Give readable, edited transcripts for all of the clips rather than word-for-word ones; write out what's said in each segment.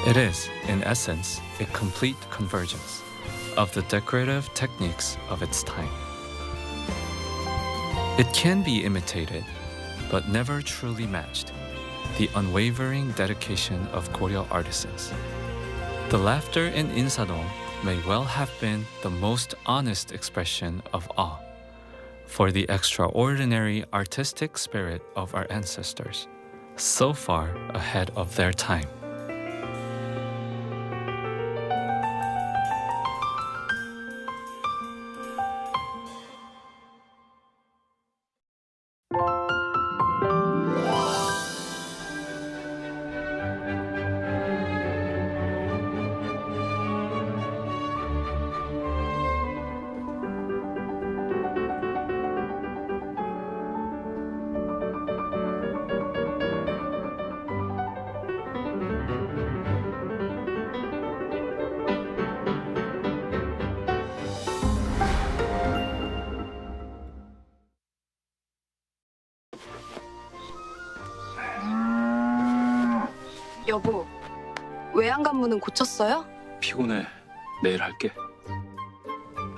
It is, in essence, a complete convergence of the decorative techniques of its time. It can be imitated, but never truly matched, the unwavering dedication of Goryeo artisans. The laughter in Insadong may well have been the most honest expression of awe for the extraordinary artistic spirit of our ancestors, so far ahead of their time. 여보, 외양간문은 고쳤어요? 피곤해. 내일 할게.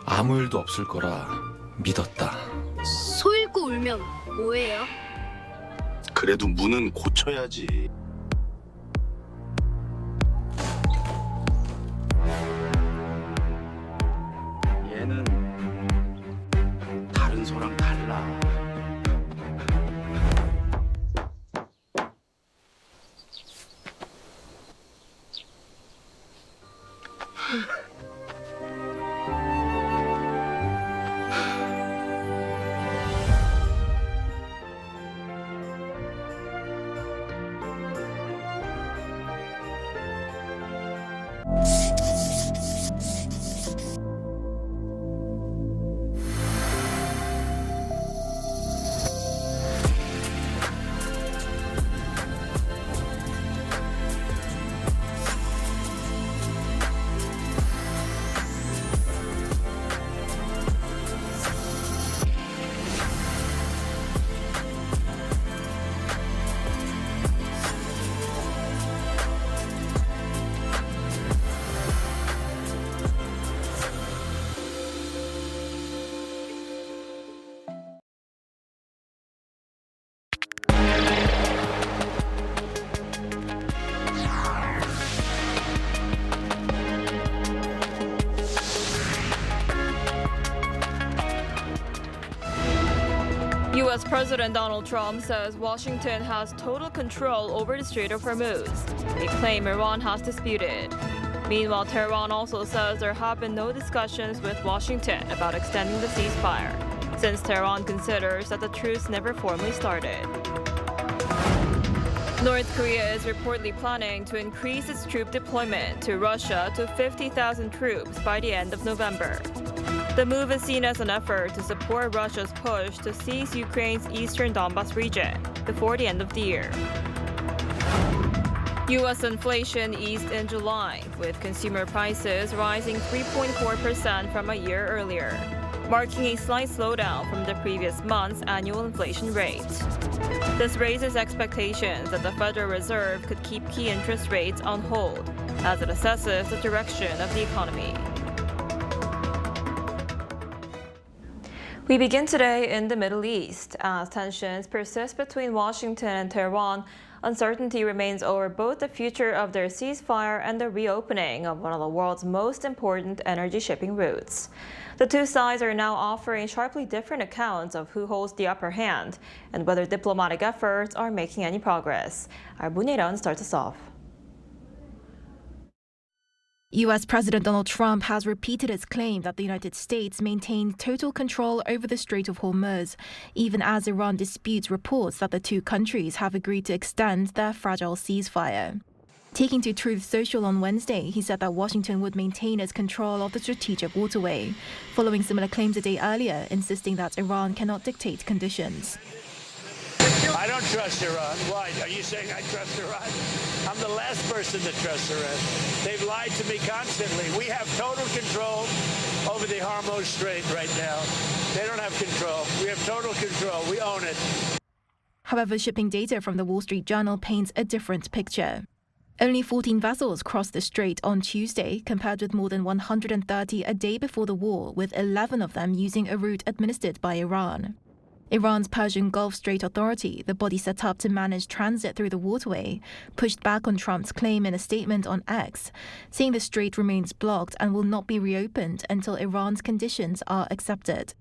아무 일도 없을 거라 믿었다. 소 잃고 울면 뭐예요? 그래도 문은 고쳐야지. 얘는 다른 소랑 달라. U.S. President Donald Trump says Washington has total control over the Strait of Hormuz, a claim Iran has disputed. Meanwhile, Tehran also says there have been no discussions with Washington about extending the ceasefire, since Tehran considers that the truce never formally started. North Korea is reportedly planning to increase its troop deployment to Russia to 50,000 troops by the end of November. The move is seen as an effort to support Russia's push to seize Ukraine's eastern Donbas region before the end of the year. U.S. inflation eased in July, with consumer prices rising 3.4% from a year earlier, marking a slight slowdown from the previous month's annual inflation rate. This raises expectations that the Federal Reserve could keep key interest rates on hold as it assesses the direction of the economy. We begin today in the Middle East. As tensions persist between Washington and Tehran, uncertainty remains over both the future of their ceasefire and the reopening of one of the world's most important energy shipping routes. The two sides are now offering sharply different accounts of who holds the upper hand and whether diplomatic efforts are making any progress. Our Muniran starts us off. U.S. President Donald Trump has repeated his claim that the United States maintains total control over the Strait of Hormuz, even as Iran disputes reports that the two countries have agreed to extend their fragile ceasefire. Taking to Truth Social on Wednesday, he said that Washington would maintain its control of the strategic waterway, following similar claims a day earlier, insisting that Iran cannot dictate conditions. I don't trust Iran. Why? Are you saying I trust Iran? I'm the last person to trust Iran. They've lied to me constantly. We have total control over the Hormuz Strait right now. They don't have control. We have total control. We own it. However, shipping data from the Wall Street Journal paints a different picture. Only 14 vessels crossed the strait on Tuesday, compared with more than 130 a day before the war, with 11 of them using a route administered by Iran. Iran's Persian Gulf Strait Authority, the body set up to manage transit through the waterway, pushed back on Trump's claim in a statement on X, saying the strait remains blocked and will not be reopened until Iran's conditions are accepted.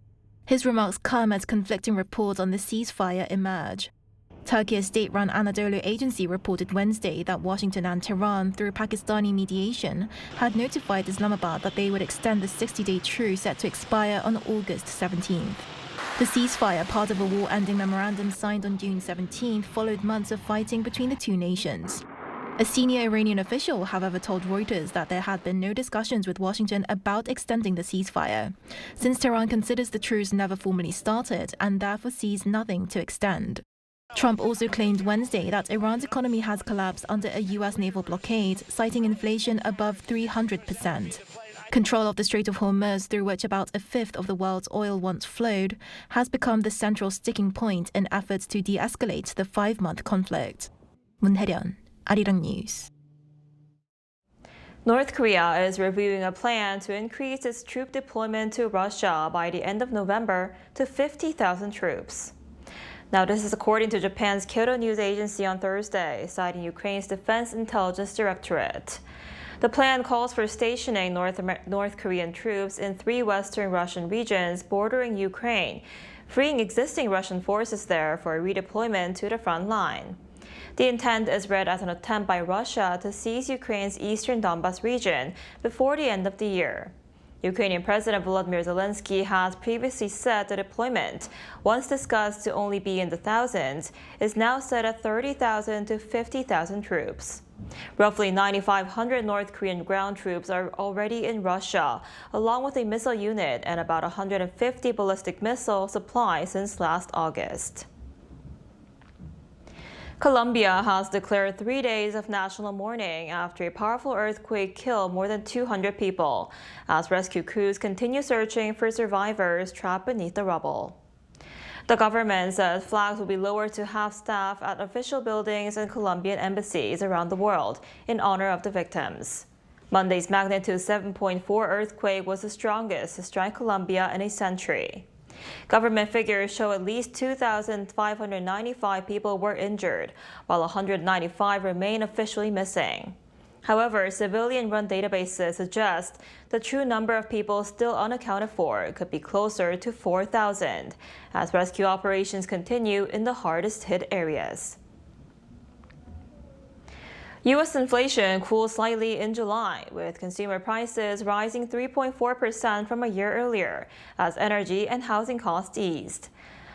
His remarks come as conflicting reports on the ceasefire emerge. Turkey's state-run Anadolu agency reported Wednesday that Washington and Tehran, through Pakistani mediation, had notified Islamabad that they would extend the 60-day truce set to expire on August 17th. The ceasefire, part of a war-ending memorandum signed on June 17th, followed months of fighting between the two nations. A senior Iranian official, however, told Reuters that there had been no discussions with Washington about extending the ceasefire, since Tehran considers the truce never formally started and therefore sees nothing to extend. Trump also claimed Wednesday that Iran's economy has collapsed under a U.S. naval blockade, citing inflation above 300%. Control of the Strait of Hormuz, through which about a fifth of the world's oil once flowed, has become the central sticking point in efforts to de-escalate the 5-month conflict. 문혜련, Arirang News. North Korea is reviewing a plan to increase its troop deployment to Russia by the end of November to 50,000 troops. Now, this is according to Japan's Kyodo news agency on Thursday, citing Ukraine's Defense Intelligence Directorate. The plan calls for stationing North Korean troops in 3 western Russian regions bordering Ukraine, freeing existing Russian forces there for redeployment to the front line. The intent is read as an attempt by Russia to seize Ukraine's eastern Donbas region before the end of the year. Ukrainian President Volodymyr Zelensky has previously said the deployment, once discussed to only be in the thousands, is now set at 30,000 to 50,000 troops. Roughly 9,500 North Korean ground troops are already in Russia, along with a missile unit and about 150 ballistic missile supplies since last August. Colombia has declared 3 days of national mourning after a powerful earthquake killed more than 200 people, as rescue crews continue searching for survivors trapped beneath the rubble. The government says flags will be lowered to half-staff at official buildings and Colombian embassies around the world in honor of the victims. Monday's magnitude 7.4 earthquake was the strongest to strike Colombia in a century. Government figures show at least 2,595 people were injured, while 195 remain officially missing. However, civilian-run databases suggest the true number of people still unaccounted for could be closer to 4,000, as rescue operations continue in the hardest-hit areas. U.S. inflation cooled slightly in July, with consumer prices rising 3.4% from a year earlier, as energy and housing costs eased.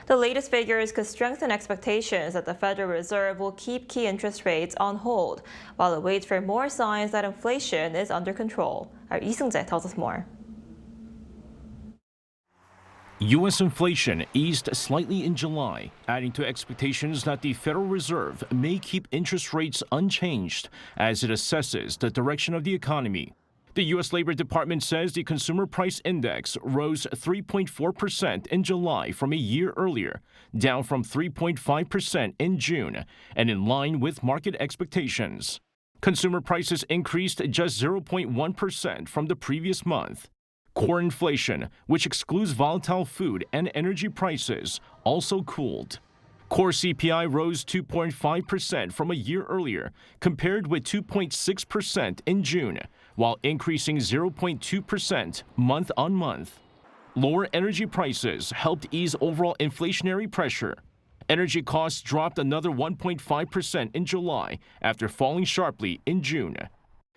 The latest figures could strengthen expectations that the Federal Reserve will keep key interest rates on hold, while it waits for more signs that inflation is under control. Our Lee Seung-jae tells us more. U.S. inflation eased slightly in July, adding to expectations that the Federal Reserve may keep interest rates unchanged as it assesses the direction of the economy. The U.S. Labor Department says the Consumer Price Index rose 3.4% in July from a year earlier, down from 3.5% in June, and in line with market expectations. Consumer prices increased just 0.1% from the previous month. Core inflation, which excludes volatile food and energy prices, also cooled. Core CPI rose 2.5% from a year earlier, compared with 2.6% in June, while increasing 0.2% month on month. Lower energy prices helped ease overall inflationary pressure. Energy costs dropped another 1.5% in July after falling sharply in June.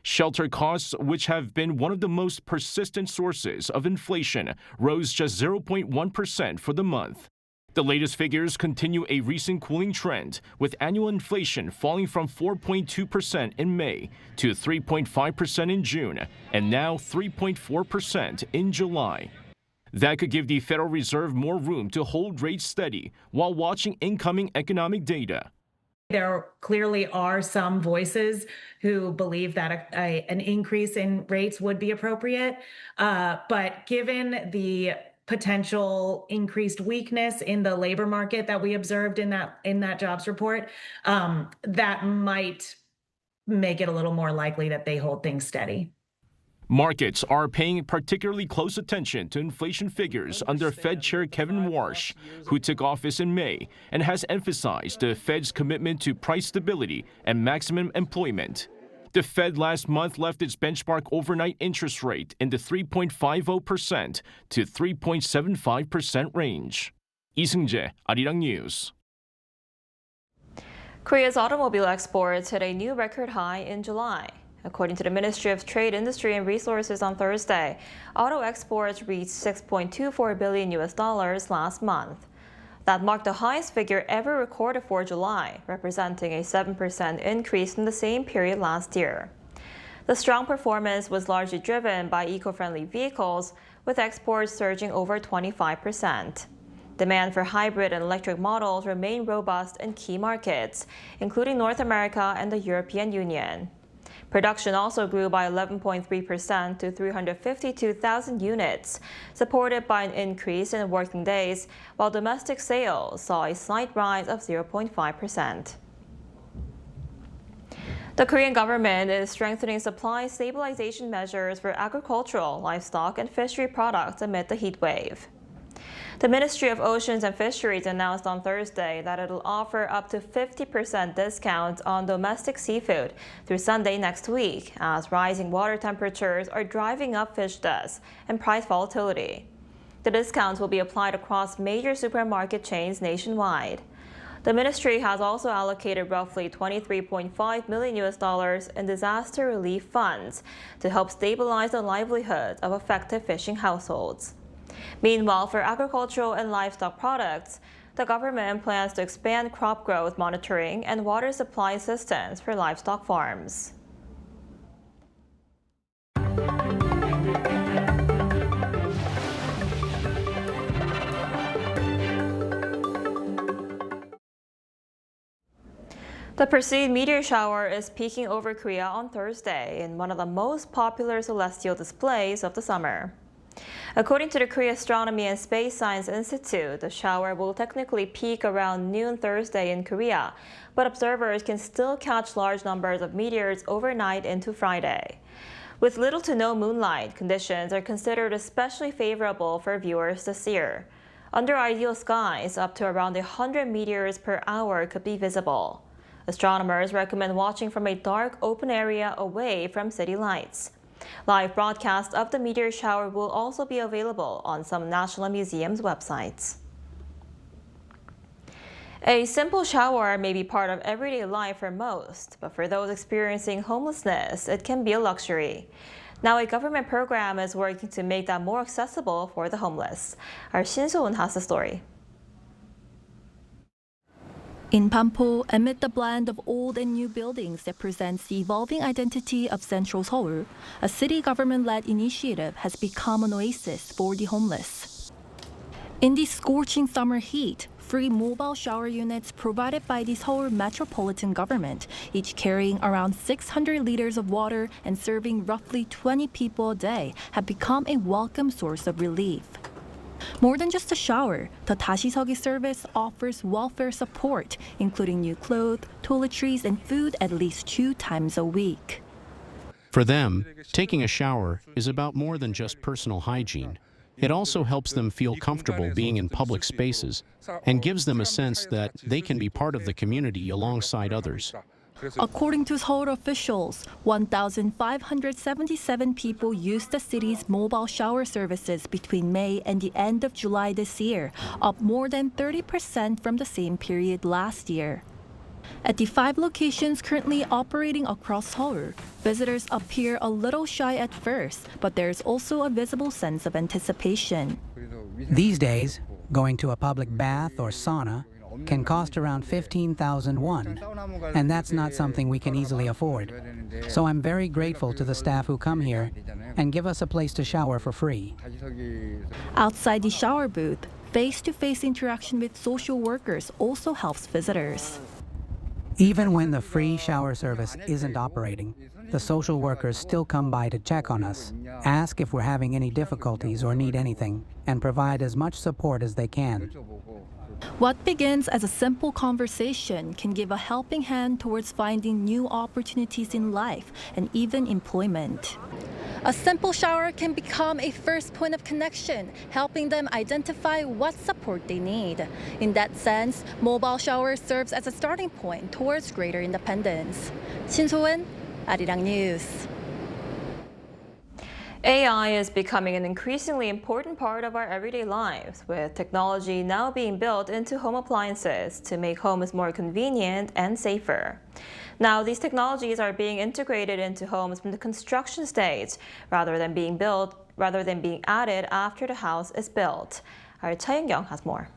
Shelter costs, which have been one of the most persistent sources of inflation, rose just 0.1% for the month. The latest figures continue a recent cooling trend, with annual inflation falling from 4.2% in May to 3.5% in June, and now 3.4% in July. That could give the Federal Reserve more room to hold rates steady while watching incoming economic data. There clearly are some voices who believe that an increase in rates would be appropriate. But given the potential increased weakness in the labor market that we observed in that jobs report, that might make it a little more likely that they hold things steady. Markets are paying particularly close attention to inflation figures under Fed Chair Kevin Warsh, who took office in May and has emphasized the Fed's commitment to price stability and maximum employment. The Fed last month left its benchmark overnight interest rate in the 3.50% to 3.75% range. 이승재, Arirang News. Korea's automobile exports hit a new record high in July. According to the Ministry of Trade, Industry and Resources on Thursday, auto exports reached $6.24 billion last month. That marked the highest figure ever recorded for July, representing a 7% increase from the same period last year. The strong performance was largely driven by eco-friendly vehicles, with exports surging over 25%. Demand for hybrid and electric models remain robust in key markets, including North America and the European Union. Production also grew by 11.3% to 352,000 units, supported by an increase in working days, while domestic sales saw a slight rise of 0.5%. The Korean government is strengthening supply stabilization measures for agricultural, livestock, and fishery products amid the heat wave. The Ministry of Oceans and Fisheries announced on Thursday that it'll offer up to 50% discounts on domestic seafood through Sunday next week, as rising water temperatures are driving up fish deaths and price volatility. The discounts will be applied across major supermarket chains nationwide. The ministry has also allocated roughly $23.5 million in disaster relief funds to help stabilize the livelihoods of affected fishing households. Meanwhile, for agricultural and livestock products, the government plans to expand crop growth monitoring and water supply assistance for livestock farms. The Perseid meteor shower is peeking over Korea on Thursday in one of the most popular celestial displays of the summer. According to the Korea Astronomy and Space Science Institute, the shower will technically peak around noon Thursday in Korea, but observers can still catch large numbers of meteors overnight into Friday. With little to no moonlight, conditions are considered especially favorable for viewers this year. Under ideal skies, up to around 100 meteors per hour could be visible. Astronomers recommend watching from a dark, open area away from city lights. Live broadcasts of the meteor shower will also be available on some national museums' websites. A simple shower may be part of everyday life for most, but for those experiencing homelessness, it can be a luxury. Now, a government program is working to make that more accessible for the homeless. Our Shin So-eun has the story. In Pampo, amid the blend of old and new buildings that presents the evolving identity of Central Seoul, a city government-led initiative has become an oasis for the homeless. In the scorching summer heat, free mobile shower units provided by the Seoul Metropolitan Government, each carrying around 600 liters of water and serving roughly 20 people a day, have become a welcome source of relief. More than just a shower, the 다시서기 service offers welfare support, including new clothes, toiletries, and food at least 2 times a week. For them, taking a shower is about more than just personal hygiene. It also helps them feel comfortable being in public spaces and gives them a sense that they can be part of the community alongside others. According to Seoul officials, 1,577 people used the city's mobile shower services between May and the end of July this year, up more than 30% from the same period last year. At the 5 locations currently operating across Seoul, visitors appear a little shy at first, but there's also a visible sense of anticipation. These days, going to a public bath or sauna can cost around 15,000 won, and that's not something we can easily afford. So I'm very grateful to the staff who come here and give us a place to shower for free. Outside the shower booth, face-to-face interaction with social workers also helps visitors. Even when the free shower service isn't operating, the social workers still come by to check on us, ask if we're having any difficulties or need anything, and provide as much support as they can. What begins as a simple conversation can give a helping hand towards finding new opportunities in life and even employment. A simple shower can become a first point of connection, helping them identify what support they need. In that sense, mobile shower serves as a starting point towards greater independence. 신소은, Arirang News. AI is becoming an increasingly important part of our everyday lives, with technology now being built into home appliances to make homes more convenient and safer. Now, these technologies are being integrated into homes from the construction stage, rather than being added after the house is built. Our Cha Young has more.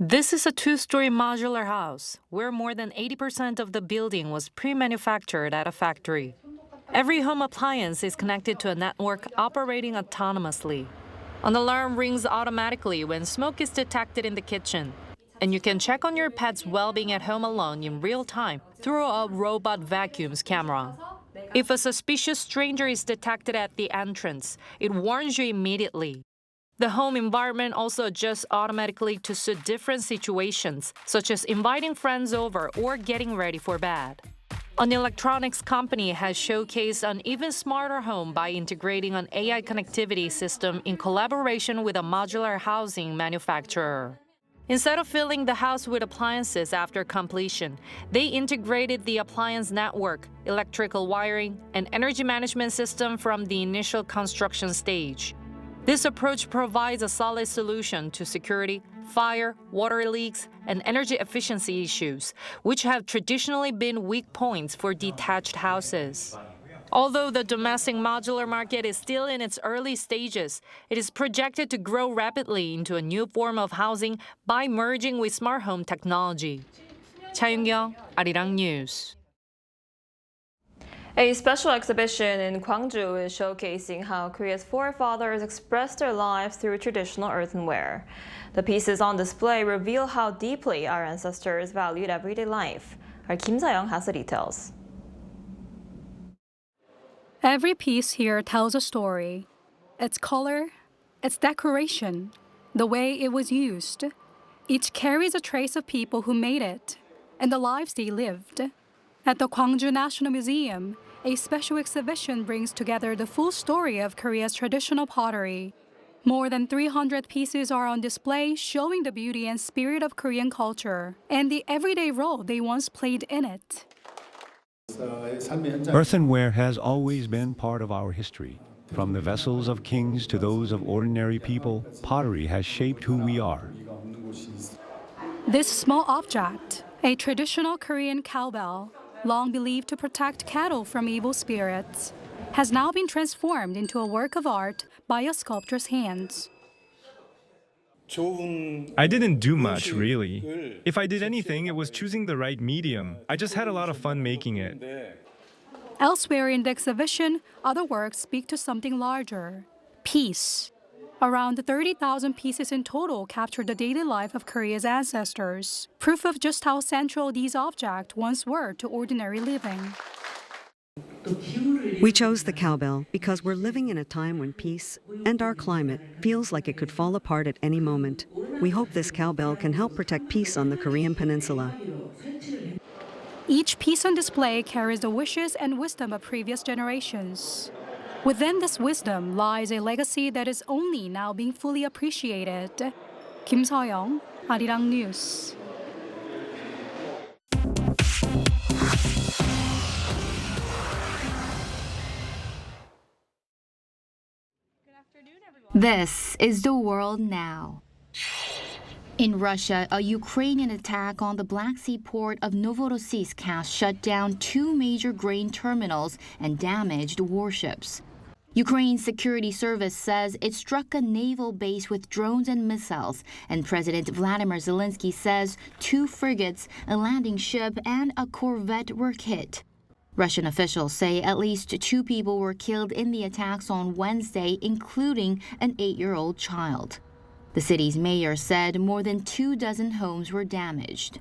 This is a two-story modular house, where more than 80% of the building was pre-manufactured at a factory. Every home appliance is connected to a network operating autonomously. An alarm rings automatically when smoke is detected in the kitchen. And you can check on your pet's well-being at home alone in real time through a robot vacuum's camera. If a suspicious stranger is detected at the entrance, it warns you immediately. The home environment also adjusts automatically to suit different situations, such as inviting friends over or getting ready for bed. An electronics company has showcased an even smarter home by integrating an AI connectivity system in collaboration with a modular housing manufacturer. Instead of filling the house with appliances after completion, they integrated the appliance network, electrical wiring, and energy management system from the initial construction stage. This approach provides a solid solution to security, fire, water leaks, and energy efficiency issues, which have traditionally been weak points for detached houses. Although the domestic modular market is still in its early stages, it is projected to grow rapidly into a new form of housing by merging with smart home technology. Cha Young, Arirang News. A special exhibition in Gwangju is showcasing how Korea's forefathers expressed their lives through traditional earthenware. The pieces on display reveal how deeply our ancestors valued everyday life. Our Kim Sa-young has the details. Every piece here tells a story. Its color, its decoration, the way it was used. Each carries a trace of people who made it and the lives they lived. At the Gwangju National Museum, a special exhibition brings together the full story of Korea's traditional pottery. More than 300 pieces are on display, showing the beauty and spirit of Korean culture and the everyday role they once played in it. Earthenware has always been part of our history. From the vessels of kings to those of ordinary people, pottery has shaped who we are. This small object, a traditional Korean cowbell, long believed to protect cattle from evil spirits, has now been transformed into a work of art by a sculptor's hands. I didn't do much, really. If I did anything, it was choosing the right medium. I just had a lot of fun making it. Elsewhere in the exhibition, other works speak to something larger: peace. Around 30,000 pieces in total capture the daily life of Korea's ancestors, proof of just how central these objects once were to ordinary living. We chose the cowbell because we're living in a time when peace and our climate feels like it could fall apart at any moment. We hope this cowbell can help protect peace on the Korean peninsula. Each piece on display carries the wishes and wisdom of previous generations. Within this wisdom lies a legacy that is only now being fully appreciated. Kim Sa-young, Arirang News. This is the world now. In Russia, a Ukrainian attack on the Black Sea port of Novorossiysk has shut down 2 major grain terminals and damaged warships. Ukraine's security service says it struck a naval base with drones and missiles, and President Vladimir Zelensky says 2 frigates, a landing ship, and a corvette were hit. Russian officials say at least 2 people were killed in the attacks on Wednesday, including an 8-year-old child. The city's mayor said more than 24 homes were damaged.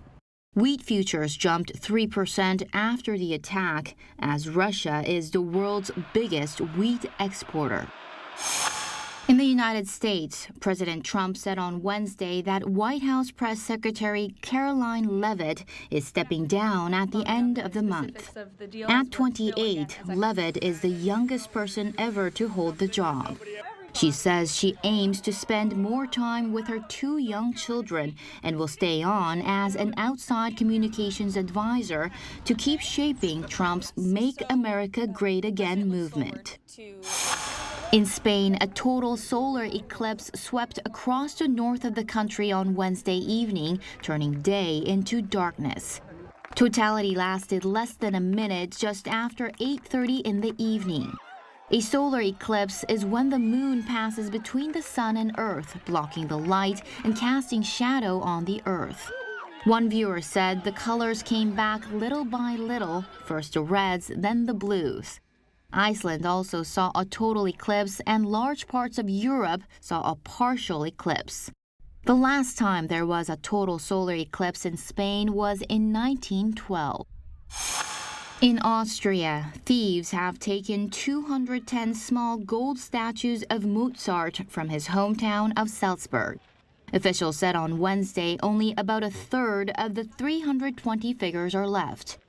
Wheat futures jumped 3% after the attack, as Russia is the world's biggest wheat exporter. In the United States, President Trump said on Wednesday that White House Press Secretary Caroline Leavitt is stepping down at the end of the month. At 28, Leavitt is the youngest person ever to hold the job. She says she aims to spend more time with her 2 young children and will stay on as an outside communications advisor to keep shaping Trump's Make America Great Again movement. In Spain, a total solar eclipse swept across the north of the country on Wednesday evening, turning day into darkness. Totality lasted less than a minute just after 8:30 in the evening. A solar eclipse is when the moon passes between the sun and Earth, blocking the light and casting shadow on the Earth. One viewer said the colors came back little by little, first the reds, then the blues. Iceland also saw a total eclipse, and large parts of Europe saw a partial eclipse. The last time there was a total solar eclipse in Spain was in 1912. In Austria, thieves have taken 210 small gold statues of Mozart from his hometown of Salzburg. Officials said on Wednesday only about a third of the 320 figures are left.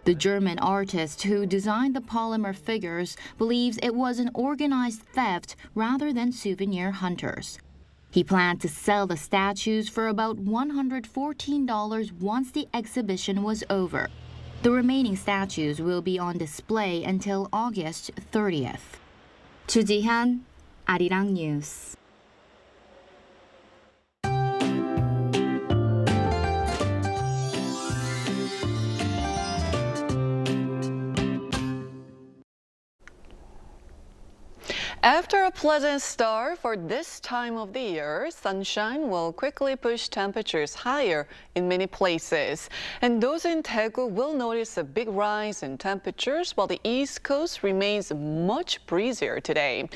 The German artist who designed the polymer figures believes it was an organized theft rather than souvenir hunters. He planned to sell the statues for about $114 once the exhibition was over. The remaining statues will be on display until August 30th. Chu Ji-hyun, Arirang News. After a pleasant start for this time of the year, sunshine will quickly push temperatures higher in many places. And those in Daegu will notice a big rise in temperatures while the East Coast remains much breezier today.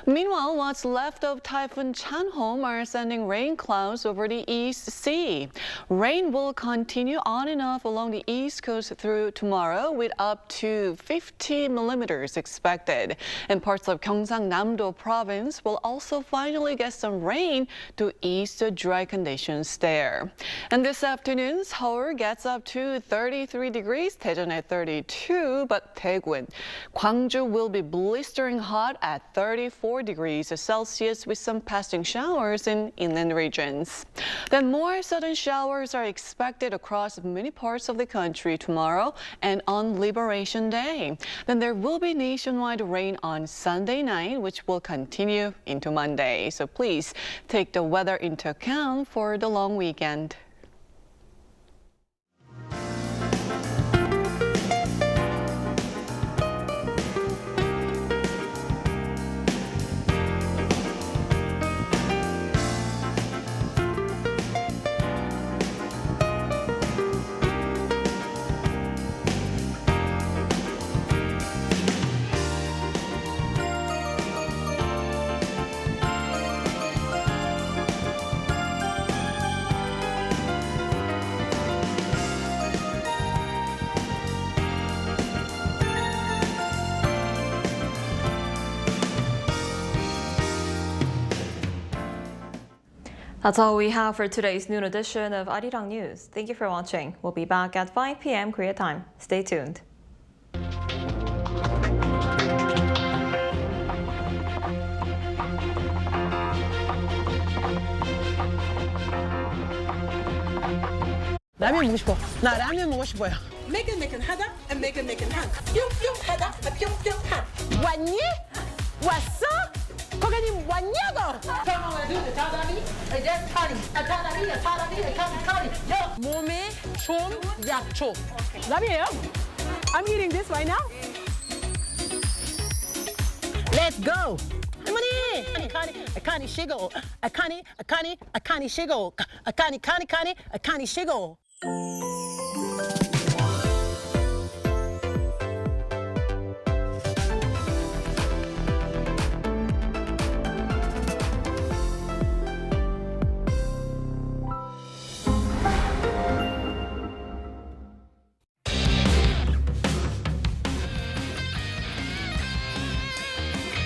Meanwhile, what's left of Typhoon Chanhom are sending rain clouds over the East Sea. Rain will continue on and off along the East Coast through tomorrow with up to 50 millimeters expected. And parts of Gyeongsang Namdo province will also finally get some rain to ease the dry conditions there. And this afternoon, Seoul gets up to 33 degrees, Daejeon at 32, but Daegu and Gwangju will be blistering hot at 34 degrees Celsius with some passing showers in inland regions. Then more sudden showers are expected across many parts of the country tomorrow and on Liberation Day. Then there will be nationwide rain on Sunday night, which will continue into Monday. So please take the weather into account for the long weekend. That's all we have for today's noon edition of Arirang News. Thank you for watching. We'll be back at 5 p.m. Korea time. Stay tuned. 라면 먹고 싶어. 나 라면 먹고 싶어요. 매끈매끈 하다, 매끈매끈 한. 뿅뿅 하다, 뿅뿅 한. 왔니? 왔어? 고객님 왔냐고? 사람이 몸에 좋은 약초. 라면이에요? I'm eating this right now. Let's go. 할머니! 아카니 시고. 아카니 시고. 아카니 시고.